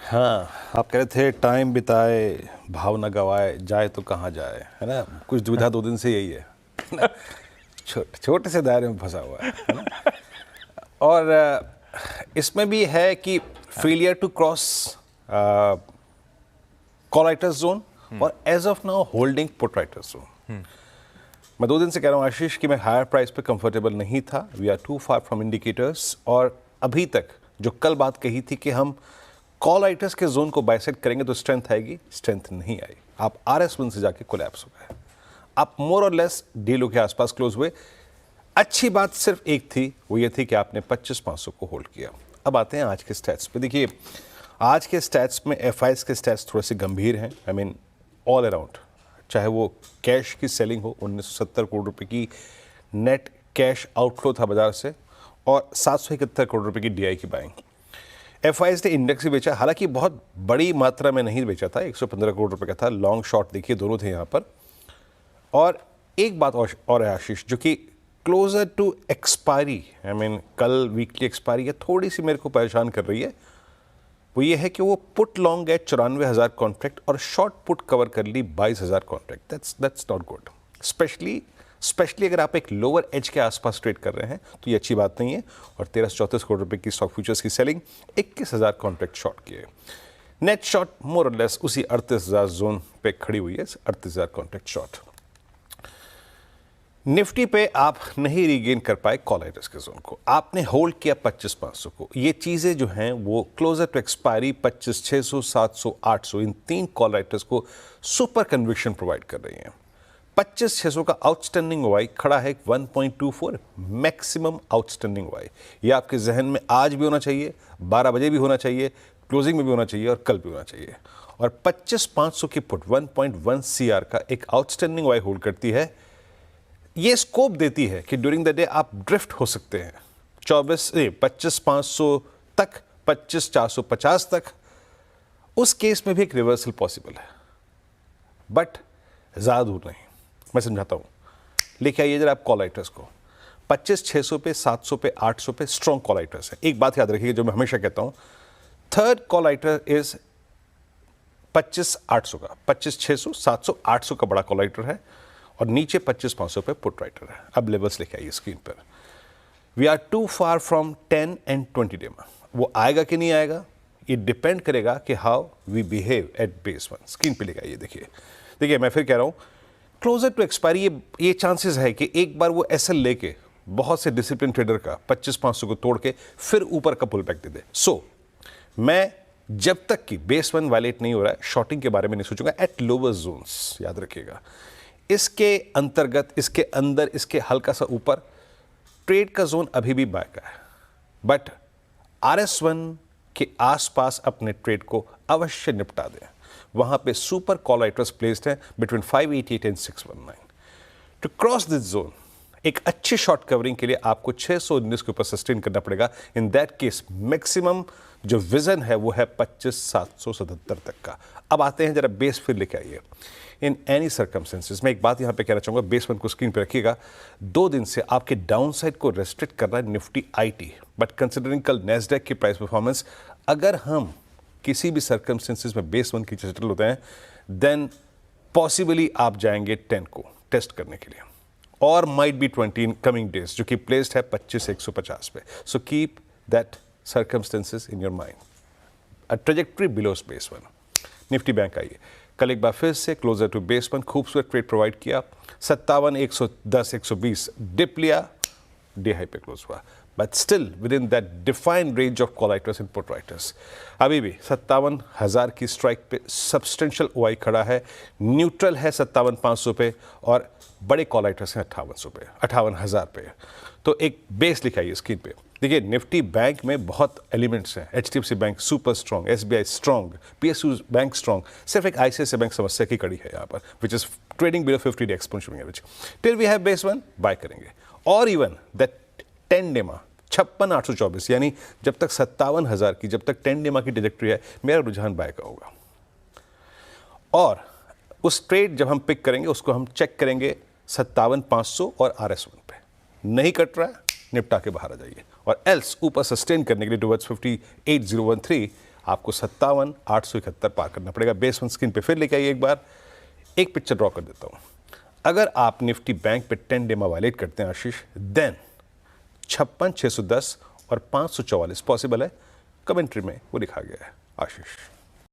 हाँ, आप कह रहे थे टाइम बिताए भाव न गवाए जाए तो कहाँ जाए, है ना? कुछ दुविधा 2 दिन से यही है ना? छोटे से दायरे में फंसा हुआ है ना? और इसमें भी है कि failure to cross call writers zone और as of now holding put writers zone. मैं 2 दिन से कह रहा हूँ आशीष कि मैं हायर प्राइस पे कंफर्टेबल नहीं था। We are too far from indicators. और अभी तक जो कल बात कही थी कि हम कॉलाइटस के जोन को बाइसेक्ट करेंगे तो स्ट्रेंथ आएगी, स्ट्रेंथ नहीं आई। आप RS1 से जाके कोलैप्स हो गए, आप मोर और लेस डीलों के आसपास क्लोज हुए। अच्छी बात सिर्फ एक थी, वो ये थी कि आपने 25,500 को होल्ड किया। अब आते हैं आज के स्टैट्स पे। देखिए, आज के स्टैट्स में FIs के स्टैट्स थोड़े से गंभीर हैं। आई मीन ऑल अराउंड, चाहे वो कैश की सेलिंग हो, 1970 करोड़ रुपए की नेट कैश आउटफ्लो था बाजार से, और 771 करोड़ रुपए की DI की बाइंग। FIs ने इंडेक्स ही बेचा, हालांकि बहुत बड़ी मात्रा में नहीं बेचा था, 115 करोड़ रुपए का था। लॉन्ग शॉर्ट देखिए दोनों थे यहाँ पर। और एक बात और है आशीष, जो कि closer to expiry, I mean कल वीकली एक्सपायरी है, थोड़ी सी मेरे को परेशान कर रही है। वो ये है कि वो पुट लॉन्ग है 94,000 कॉन्ट्रैक्ट और शॉर्ट पुट कवर कर ली 22,000 contract. That's not good. Specially अगर आप एक लोअर एज के आसपास ट्रेड कर रहे हैं तो ये अच्छी बात नहीं है। और 1334 करोड़ रुपए की स्टॉक फ्यूचर्स की सेलिंग, 21,000 कॉन्ट्रैक्ट शॉर्ट किए। नेट शॉर्ट मोर और लेस उसी 38,000 जोन पे खड़ी हुई है, 38,000 कॉन्ट्रैक्ट शॉर्ट। निफ्टी पे आप नहीं रीगेन कर पाए कॉलाइटस के जोन को, आपने होल्ड किया 25,500 को। ये चीज़ें जो हैं वो क्लोजर टू एक्सपायरी 25,600, 700, 800, इन 3 कॉलाइटस को सुपर कन्विक्शन प्रोवाइड कर रही हैं। 25,600 का आउटस्टैंडिंग वाई खड़ा है 1.24, मैक्सिमम आउटस्टैंडिंग वाई। ये आपके जहन में आज भी होना चाहिए, 12 बजे भी होना चाहिए, क्लोजिंग में भी होना चाहिए और कल भी होना चाहिए। और 25,500 की पुट 1.1 CR का एक आउटस्टैंडिंग वाई होल्ड करती है। ये स्कोप देती है कि ड्यूरिंग द डे आप ड्रिफ्ट हो सकते हैं 25,500 तक, 25,450 तक। उस केस में भी एक रिवर्सल पॉसिबल है, बट ज़्यादा दूर नहीं। मैं समझाता हूँ। लेके आइए जरा आप कॉलाइटर्स को, 25,600 पे, 700 पे, 800 पे स्ट्रॉन्ग कॉलाइटर्स है। एक बात याद रखिए जो मैं हमेशा कहता हूँ, थर्ड कॉलाइटर इज 25,800 का, 25,600, 700, 800 का बड़ा कॉलाइटर है और नीचे 25,500 पे पुट राइटर है। अब लेवल्स लेके आइए स्क्रीन पर। We are too far from 10 and 20 day में। वो आएगा कि नहीं आएगा, ये डिपेंड करेगा कि how we behave at base 1। Screen पे लेके आइए। देखिए मैं फिर कह रहा हूँ, क्लोजर टू एक्सपायरी ये चांसेस है कि एक बार वो SL लेके बहुत से डिसिप्लिन ट्रेडर का 25,500 को तोड़ के फिर ऊपर का पुल बैक दे दे। सो मैं जब तक कि बेस 1 वायलेट नहीं हो रहा है, शॉर्टिंग के बारे में नहीं सोचूंगा एट लोअर जोन्स। याद रखिएगा, इसके अंतर्गत, इसके अंदर, इसके हल्का सा ऊपर ट्रेड का जोन अभी भी बाय का है, बट RS1 के आसपास अपने ट्रेड को अवश्य निपटा दें। वहां पे सुपर कॉलाइटर्स प्लेस्ड हैं between 588 and 619। To cross this zone, एक अच्छी शॉर्ट कवरिंग के लिए आपको 619 के ऊपर सस्टेन करना पड़ेगा। इन दैट केस मैक्सिमम जो विजन है वो है 25,777 तक का। अब आते हैं जरा बेस फिर लेके आइए। इन एनी सर्कमस्टेंसेस, मैं एक बात यहां पे कहना चाहूंगा, बेस 1 को स्क्रीन पे रखिएगा। 2 दिन से आपके डाउनसाइड को रेस्ट्रिक्ट कर रहा है निफ्टी IT, बट कंसिडरिंग कल नैस्डैक की प्राइस परफॉर्मेंस, अगर हम किसी भी सर्कमस्टेंसेस में बेस 1 की सेटल होते हैं, देन पॉसिबली आप जाएंगे 10 को टेस्ट करने के लिए, और might be 20 in coming days, जो कि प्लेस्ड है 25,150 पे। So keep that circumstances in your mind. A trajectory below base 1. Nifty bank आइए, कल एक बार फिर से क्लोजर टू बेस 1 खूबसूरत ट्रेड प्रोवाइड किया। 57, 110, 120 डिप लिया, डे हाई पे क्लोज हुआ, but still within that defined range of call writers and put writers. अभी भी 57,000 की स्ट्राइक पे सब्सटेंशियल OI खड़ा है, न्यूट्रल है 57,500 पे, और बड़े कॉलाइटर्स हैं 5800 पे, 58,000 पे। तो एक बेस लिखाइए स्क्रीन पे। देखिए, निफ्टी बैंक में बहुत एलिमेंट्स हैं। HDFC bank super strong, SBI strong, PSU bank strong. सिर्फ एक ICICI बैंक समस्या की कड़ी है यहाँ पर, which is trading below 50 day exponential average. Till we have base 1 buy करेंगे, और इवन दैट 10 डे मा 56,824, यानी जब तक 57,000 की, जब तक 10 डे मा की ट्रैजेक्टरी है, मेरा रुझान बाय का होगा। और उस ट्रेड जब हम पिक करेंगे उसको हम चेक करेंगे 57,500 और RS1 पे। नहीं कट रहा है, निपटा के बाहर आ जाइए, और एल्स ऊपर सस्टेन करने के लिए टुवर्ड्स 58,013 आपको 57,871 पार करना पड़ेगा। बेस वन स्क्रीन पे फिर लेके आइए एक बार, एक पिक्चर ड्रॉ कर देता हूँ। अगर आप निफ्टी बैंक पे 10 डे में वायलेट करते हैं आशीष, देन 56,610 और 544 पॉसिबल है। कमेंट्री में वो लिखा गया है आशीष।